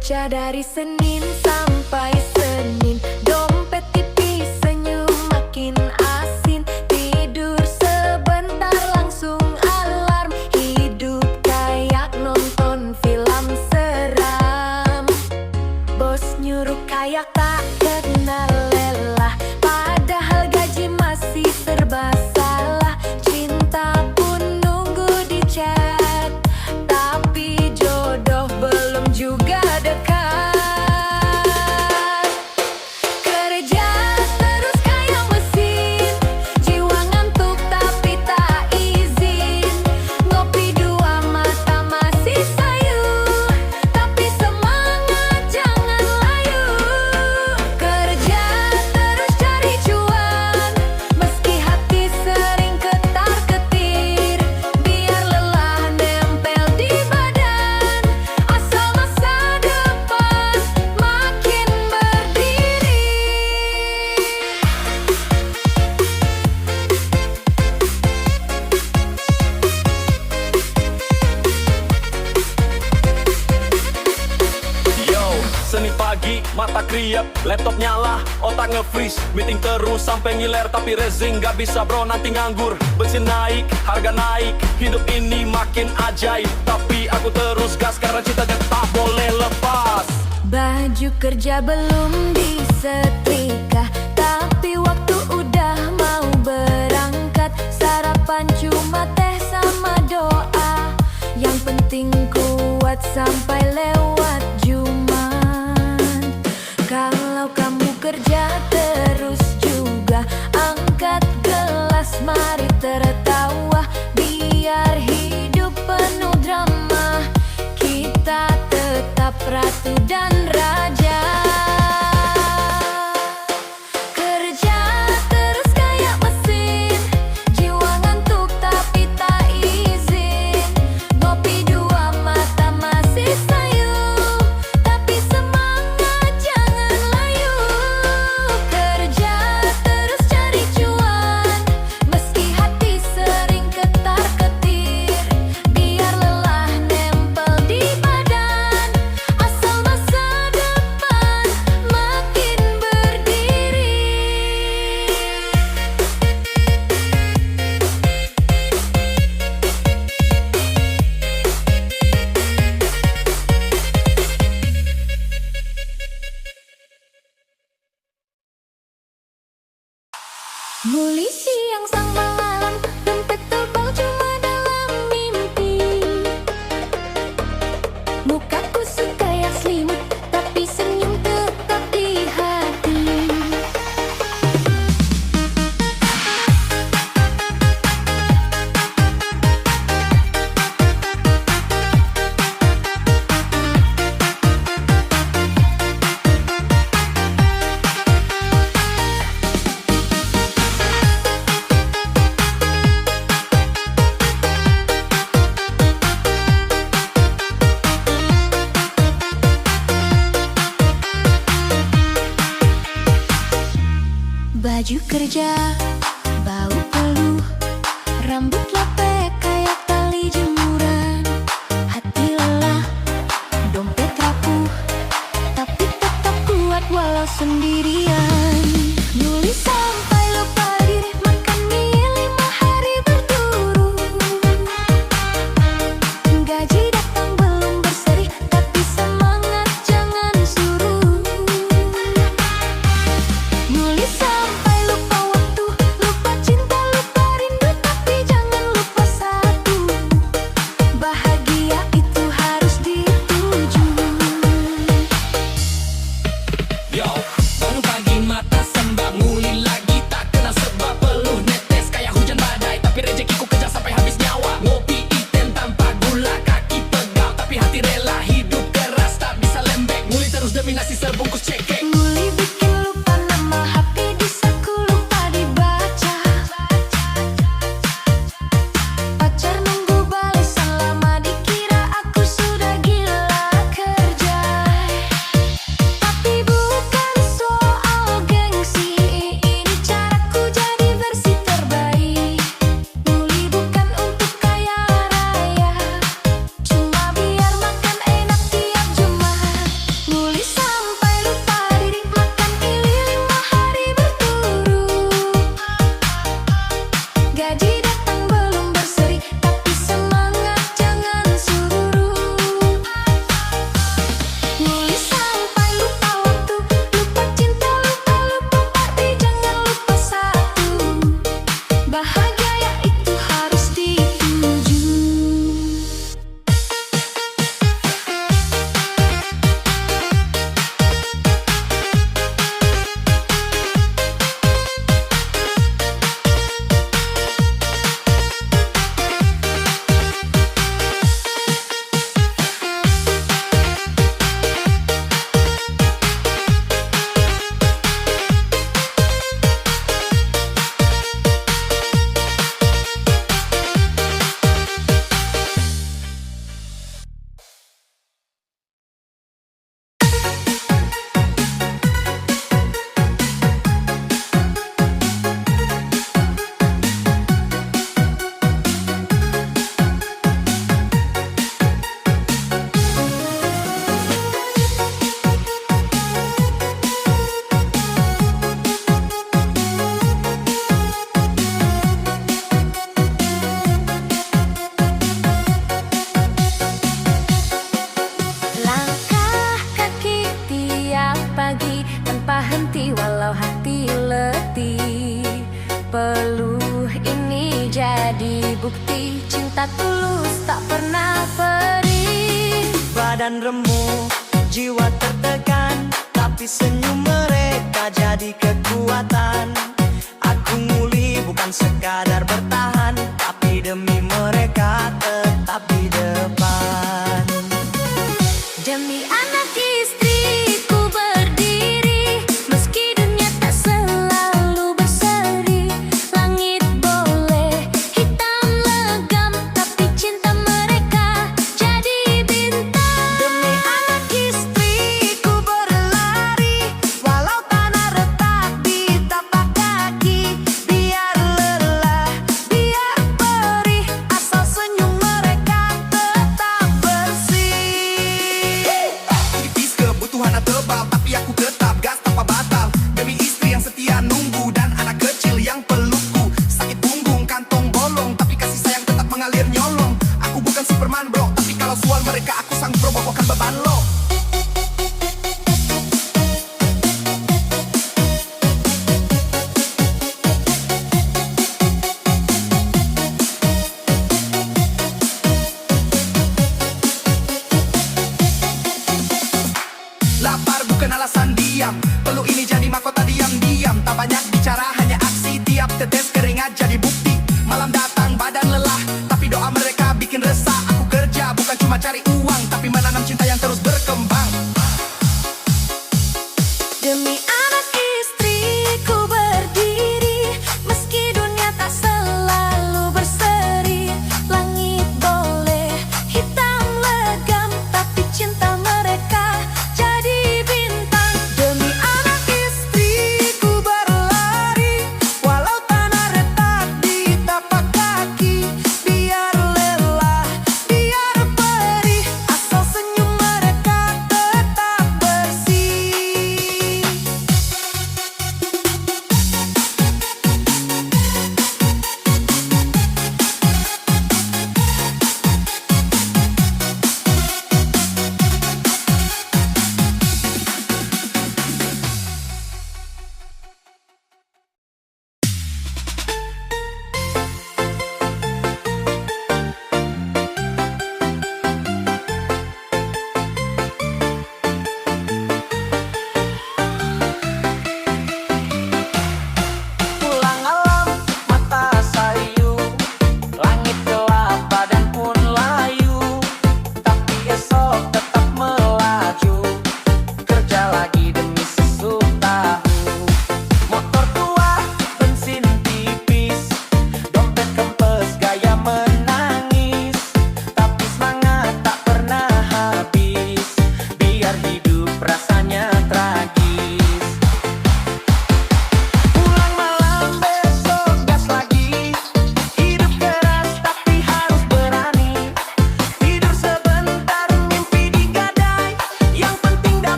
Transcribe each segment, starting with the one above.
kerja dari Senin sampai Senin. Dompet tipis, senyum makin asin. Tidur sebentar langsung alarm. Hidup kayak nonton film seram. Bos nyuruh kayak tak kenal lelah, padahal gaji masih serba salah. Cinta pun nunggu di chat, tapi jodoh belum juga dekat. Kerja terus kayak mesin, jiwa ngantuk tapi tak izin. Ngopi dua mata masih sayu, tapi semangat jangan layu. Kerja terus cari cuan, meski hati sering ketar-ketir. Biar lelah nempel di badan, asal masa depan makin berdiri. Yo, Senin pagi, mata kriep, laptop nyala, otak nge-freeze. Meeting terus sampai ngiler, tapi rezing gak bisa bro, nanti nganggur. Bensin naik, harga naik, hidup ini makin ajaib. Tapi aku terus gas karena cintanya tak boleh lepas. Baju kerja belum disetrika, tapi waktu udah mau berangkat. Sarapan cuma teh sama doa, yang penting kuat sampai lewat Jumat. Kalau kamu kerja terus juga, angkat gelas mari tertawa. Biar hidup penuh drama, kita tetap ratu dan raja. Kerja terus kayak mesin, jiwa ngantuk tapi tak izin. Ngopi dua mata masih sayu, tapi semangat jangan layu. Kerja terus cari cuan, meski hati sering ketar-ketir. Biar lelah nempel di badan, asal masa depan makin berdiri. Muli siang sang malam, dompet tebal cuma dalam mimpi. Mukaku kayak selimut, tapi senyum tetap di hati. Baju kerja, bau peluh, rambut lepek kayak tali jemuran. Hati lelah, dompet rapuh, tapi tetap kuat walau sendirian. Nulis sampai lupa diri, makan mie 5 hari berturut. Gaji datang belum berseri, tapi semangat jangan surut. Nulis sampai lupa waktu, lupa cinta, lupa rindu, tapi jangan lupa satu, bahagia itu harus dituju. Yo, baru pagi mata sembab, nguli lagi tak kenal sebab. Peluh netes kayak hujan badai, tapi rezekiku kejar sampai habis nyawa. Ngopi iten tanpa gula, kaki pegal, tapi hati rela. Hidup keras tak bisa lembek, nguli terus demi nasi sebungkus cekek. Nguli bikin lupa nama HP di saku, lupa dibaca. Pacar nunggu balasan lama, dikira aku sudah gila kerja. Tapi bukan soal gengsi, ini caraku jadi versi terbaik. Nguli bukan untuk kaya raya, cuma biar makan enak tiap Jumat. cinta tulus tak pernah perih. Badan remuk, jiwa tertekan, tapi senyum mereka jadi kekuatan. Aku nguli bukan sekadar bertahan, tapi demi mereka tetap di depan. Demi anak istriku berdiri, meski dunia tak selalu berseri. Langit boleh hitam legam, tapi cinta mereka jadi bintang. Demi anak istriku berlari, walau tanah retak di tapak kaki. Biar lelah, biar perih, asal senyum mereka tetap bersih. Tipis kebutuhan tebal, tapi aku tetap gas tanpa batal. Demi istri yang setia nunggu dan anak kecil yang pelukku. Sakit punggung, kantong bolong, tapi kasih sayang tetap mengalir nyolong. Aku bukan Superman bro, tapi kalau soal mereka aku sanggup robohkan beban lo. Lapar bukan alasan diam, peluk ini jadi mahkota diam-diam. Tak banyak bicara hanya aksi, tiap tetes keringat jadi bukti. Malam datang badan lelah, tapi doa mereka bikin resah. Aku kerja bukan cuma cari uang, tapi menanam cinta yang terus berkembang. Demi anak istriku berdiri, meski dunia tak selalu berseri. Langit boleh hitam legam, tapi cinta mereka jadi bintang. Demi anak istriku berlari, walau tanah retak di tapak kaki. Biar lelah, biar perih, asal senyum mereka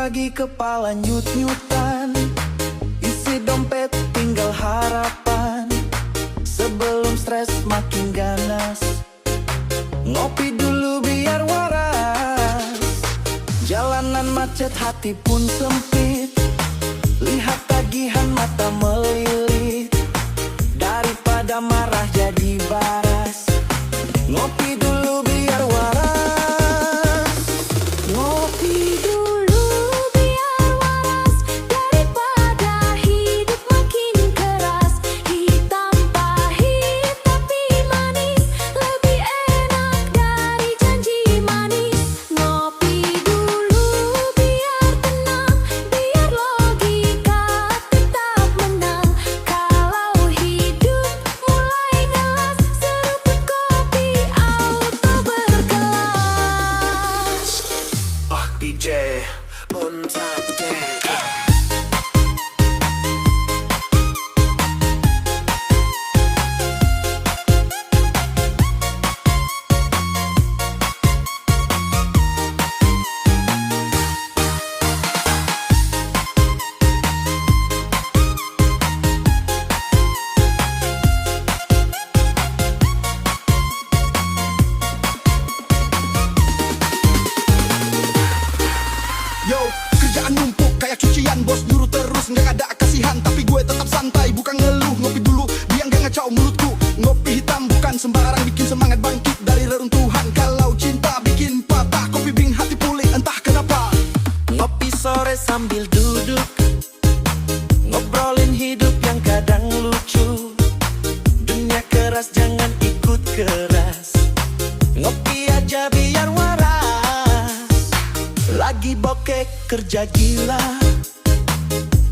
pagi kepala nyut-nyutan, isi dompet tinggal harapan. Sebelum stres makin ganas, ngopi dulu biar waras. Jalanan macet hati pun sempit, lihat tagihan mata melilit. Daripada marah jadi baras, ngopi dulu biar waras. Ngopi Dulu biar waras daripada hidup makin keras. Hitam pahit tapi manis, lebih enak dari janji manis. Ngopi dulu biar tenang, biar logika tetap menang. Kalau hidup mulai ngelas, seruput kopi auto berkelas. DJ on top deck. Yo, kerjaan numpuk kayak cucian, bos nyuruh terus nggak ada kasihan. Tapi gue tetap santai, bukan ngeluh. Ngopi dulu, biar nggak ngacau mulutku. Ngopi hitam bukan sembarang, bikin semangat bangkit dari reruntuhan. Kalau cinta bikin patah, kopi bikin hati pulih entah kenapa. ngopi sore sambil duduk, ngobrolin hidup yang kadang lucu. Dunia keras jangan ikut keras, ngopi aja biar waras. Lagi bokek kerja gila,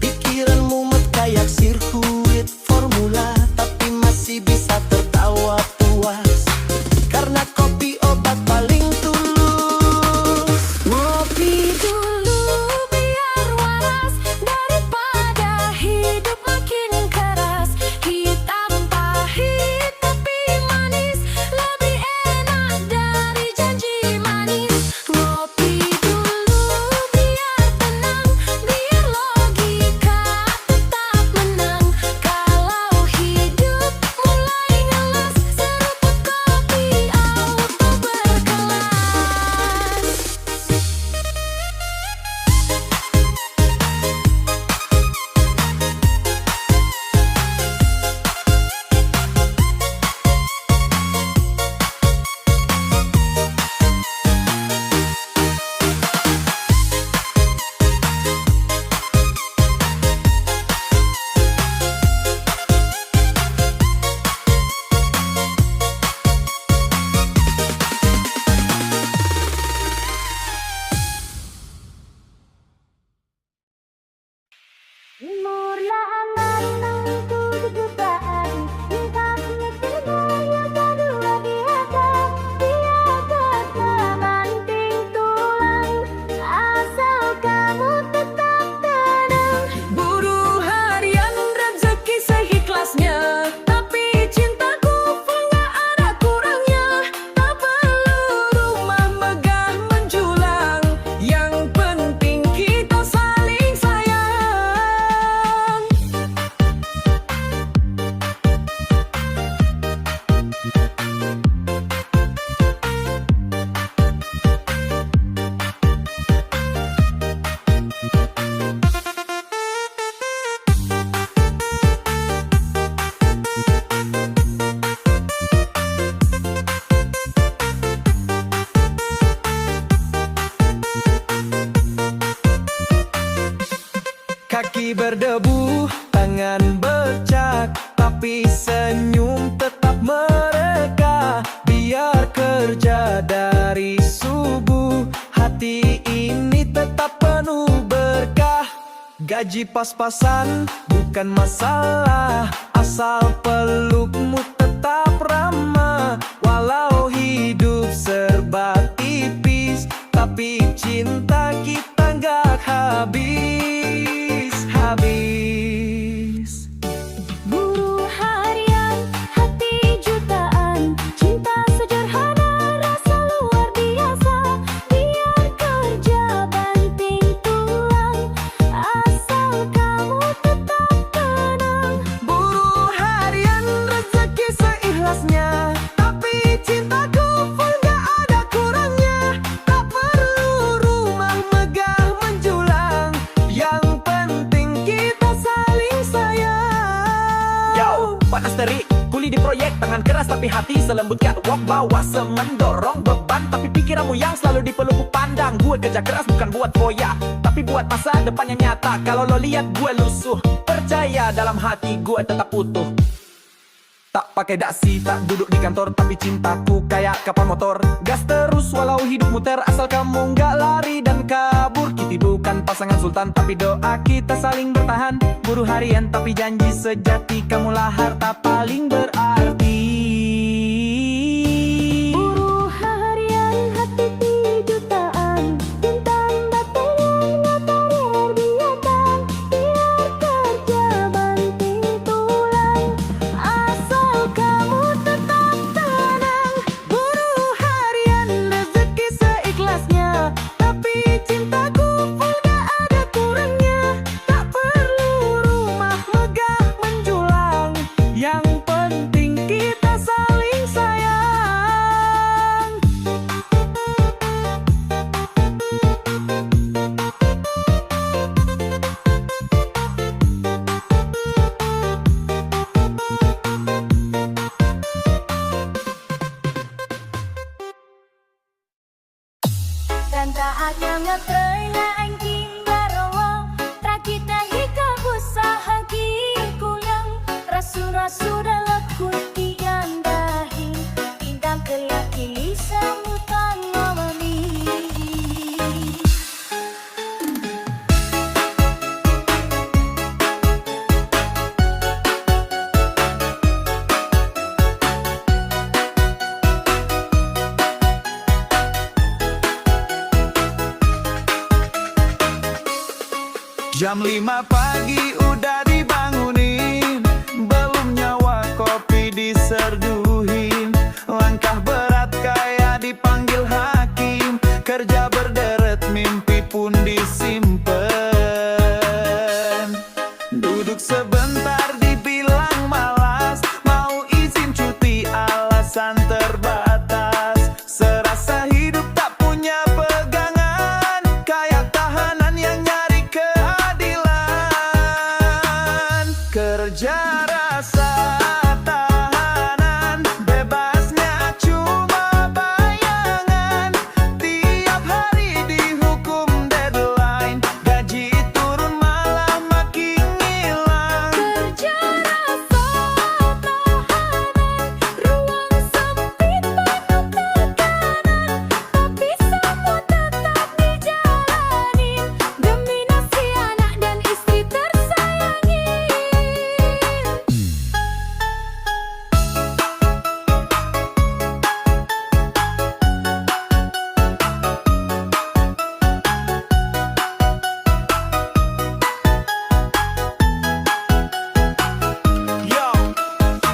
pikiran mumet kayak sirkuit formula. Tapi masih bisa tertawa puas, karena kopi obat paling tulus. Ngopi dulu biar waras daripada hidup makin keras. Hitam pahit tapi manis, lebih enak dari janji manis. Ngopi dulu biar tenang, biar logika tetap menang. Kalau hidup mulai ngelas, seruput kopi auto berkelas. Umurlah angatan 7 jutaan, bintang nyetir gaya baru lagi ada. Dia tetap banting tulang, asal kamu tetap tenang. Buruh harian rezeki seikhlasnya, tapi cintaku full gak ada kurangnya. Tak perlu rumah megah menjulang, yang penting kita saling sayang. Kaki berdebu, tangan bercak, tapi senyum tetap mereka. Biar kerja dari subuh, hati ini tetap penuh berkah. Gaji pas-pasan bukan masalah, asal pelukmu tetap ramah. Walau hidup serba tipis, tapi cinta kita nggak habis. Buruh harian, hati jutaan, cinta sederhana, rasa luar biasa. Biar kerja banting tulang, 4 asteri. Kuli di proyek, tangan keras tapi hati selembut catwalk. Bawa semen, dorong beban, tapi pikiranmu yang selalu di pelupuk pandang. Gue kerja keras bukan buat foya, tapi buat masa depan yang nyata. Kalau lo lihat gue lusuh, percaya dalam hati gue tetap utuh. Tak pakai dasi, tak duduk di kantor, tapi cintaku kayak kapal motor. Gas terus walau hidup muter, asal kamu nggak lari dan kabur. Kita bukan pasangan sultan, tapi doa kita saling bertahan. Buruh harian, tapi janji sejati, kamulah harta paling berarti. Buruh harian hati jutaan, bintang batu yang karir biarkan. Biar kerja banting tulang, asal kamu tetap tenang. Buruh harian rezeki seikhlasnya, tapi cintaku full gak ada kurangnya. Tak perlu rumah megah menjulang, Yang penting kita saling sayang. dan tak ada ngetrai na angking barawa. Rakita hika usaha kulang, rasu-rasu dalam kunti gandahi. Indang kelaki sambutan ngamani. Jam 5 pagi udah dibangunin, belum nyawa kopi diserduhin. Langkah berat kayak dipanggil hakim, kerja berderet mimpi pun disimpan. Duduk sebentar dibilang malas, mau izin cuti alasan terbatas. Serasa hidup tak punya pegangan, kayak tahanan yang nyari keadilan. Kerja rasa tahanan, bebasnya cuma bayangan. Tiap hari dihukum deadline, gaji turun malah makin hilang. Kerja rasa tahanan, ruang sempit penuh tekanan, tapi semua tetap dijalanin demi nasi anak dan istri tersayangi. Yo,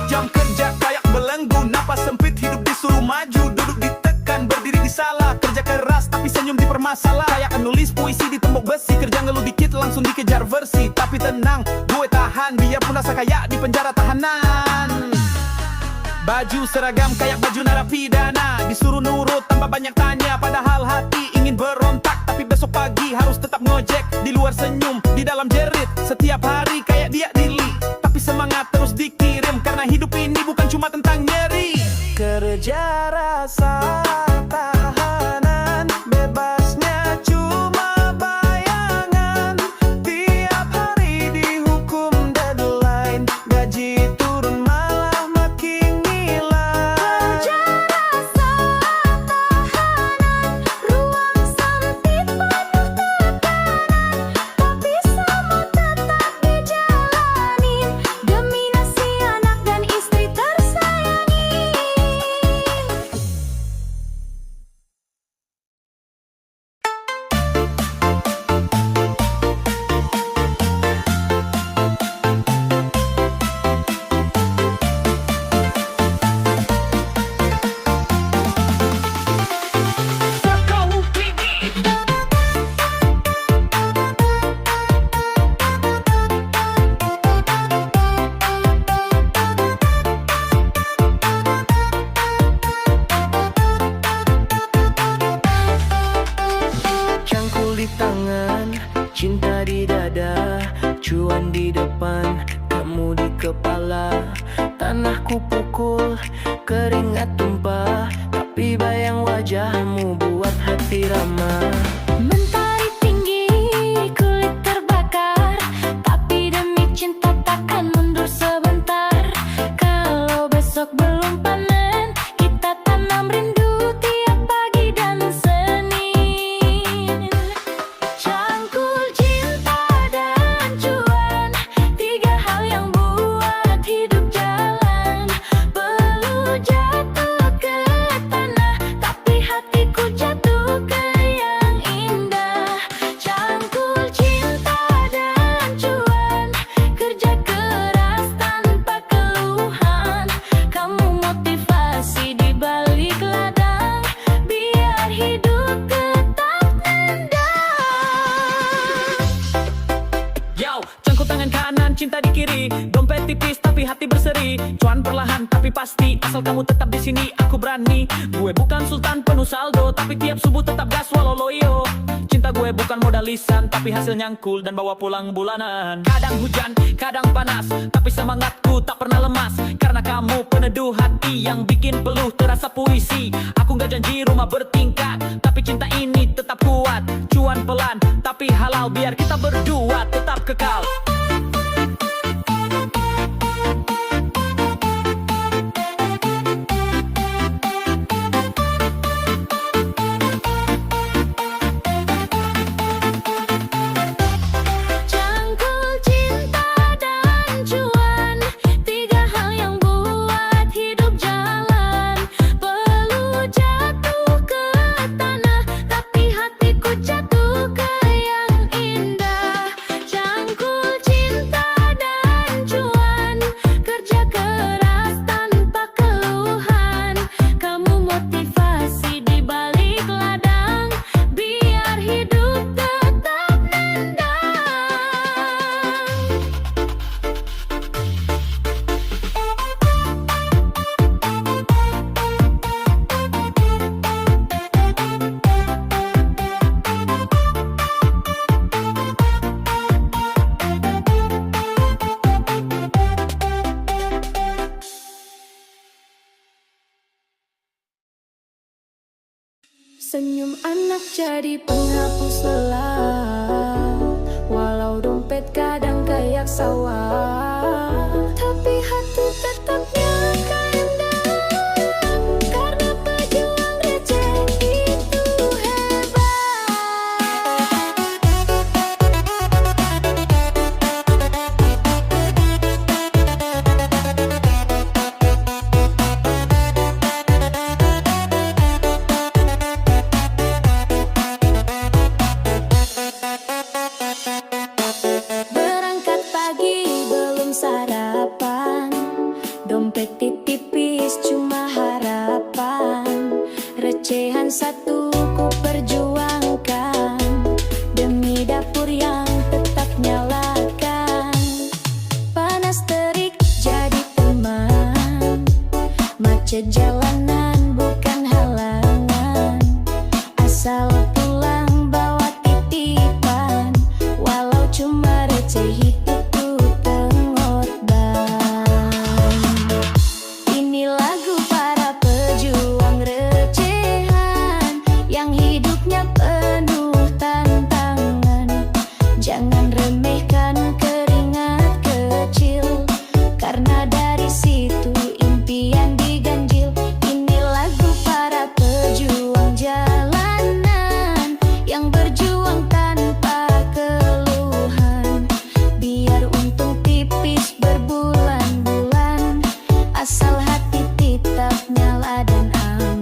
jam kerja kayak belenggu, napas sempit hidup disuruh maju. Duduk ditekan, berdiri di salah, kerja keras tapi senyum dipermasalah. Kayak nulis puisi di tembok besi, kerja ngeluh dikit langsung dikejar versi. Tapi tenang, gue tahan, biarpun rasa kayak di penjara tahanan. Baju seragam kayak baju narapidana, disuruh nurut tambah banyak tanya. Padahal hati ingin berontak, tapi besok pagi harus tetap ngojek. Di luar senyum, di dalam jerit, setiap hari kayak dia dili. Tapi semangat terus dikirim, karena hidup ini bukan cuma tentang nyeri. Kerja rasa tahanan, bebasnya cuma bayangan. Tiap hari dihukum deadline, gaji turun malah makin hilang. Kerja rasa tahanan, ruang sempit penuh tekanan, tapi semua tetap dijalanin demi nasi anak dan istri tersayangi. kepala. Tanah ku pukul, keringat tumpah, tapi bayang wajahmu buat hati ramah. Mentari tinggi, kulit terbakar, tapi demi cinta takkan mundur sebentar. Kalau besok belum panen, kita tanam rindu tiap pagi dan Senin. Cangkul cinta dan cuan, tiga hal yang buat hidup jalan. Perlu jatuh ke tanah, tapi hatiku jatuh ke yang indah. Cangkul cinta dan cuan, kerja keras tanpa keluhan. Kamu motivasi di balik ladang, biar hidup tetap nendang. Yo, cangkul tangan kanan, cinta di kiri. Dompet tipis tapi hati berseri. Cuan perlahan tapi pasti, asal kamu tetap di sini aku berani. Gue bukan sultan penuh saldo, tapi tiap subuh tetap gas walau loyo. Cinta gue bukan modal lisan, tapi hasil nyangkul dan bawa pulang bulanan. Kadang hujan, kadang panas, tapi semangatku tak pernah lemas. Karena kamu peneduh hati yang bikin peluh terasa puisi. Aku gak janji rumah bertingkat, tapi cinta ini tetap kuat. Cuan pelan, tapi halal biar kita berdua tetap kekal. Cangkul cinta dan cuan, tiga hal yang buat hidup jalan. Perlu jatuh ke tanah, tapi hatiku jatuh ke yang indah. Cangkul cinta dan cuan, kerja keras tanpa keluhan. Kamu motivasi di balik ladang, biar hidup tetap nendang. Senyum anak jadi penghapus lelah, walau dompet kadang kayak sawah, tapi hati tetapnya kain dalam, karena pejuang receh itu hebat. Berangkat pagi belum sarapan, dompet tipis cuma harapan. Recehan satu ku perjuangkan, demi dapur yang tetap nyalakan. Panas terik jadi teman, macet jalanan bukan halangan. Asal pulang bawa titipan, walau cuma receh hidupku tengorban. Ini lagu para pejuang recehan, yang hidupnya penuh tantangan. Jangan remehkan keringat kecil, karena dari situ impian diganjil. Ini lagu para pejuang jalanan, yang berjuang tanpa keluhan. Biar untung tipis berbulan-bulan, asal hati tetap nyala dan aman.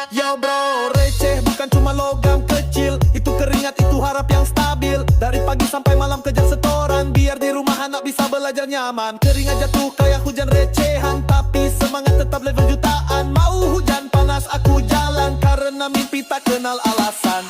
Yo bro, receh bukan cuma logam kecil, itu keringat, itu harap yang stabil. Dari pagi sampai malam kejar setoran, biar di rumah anak bisa belajar nyaman. Keringat jatuh kayak hujan recehan, tapi semangat tetap level jutaan. Mau hujan panas aku jalan, karena mimpi tak kenal alasan.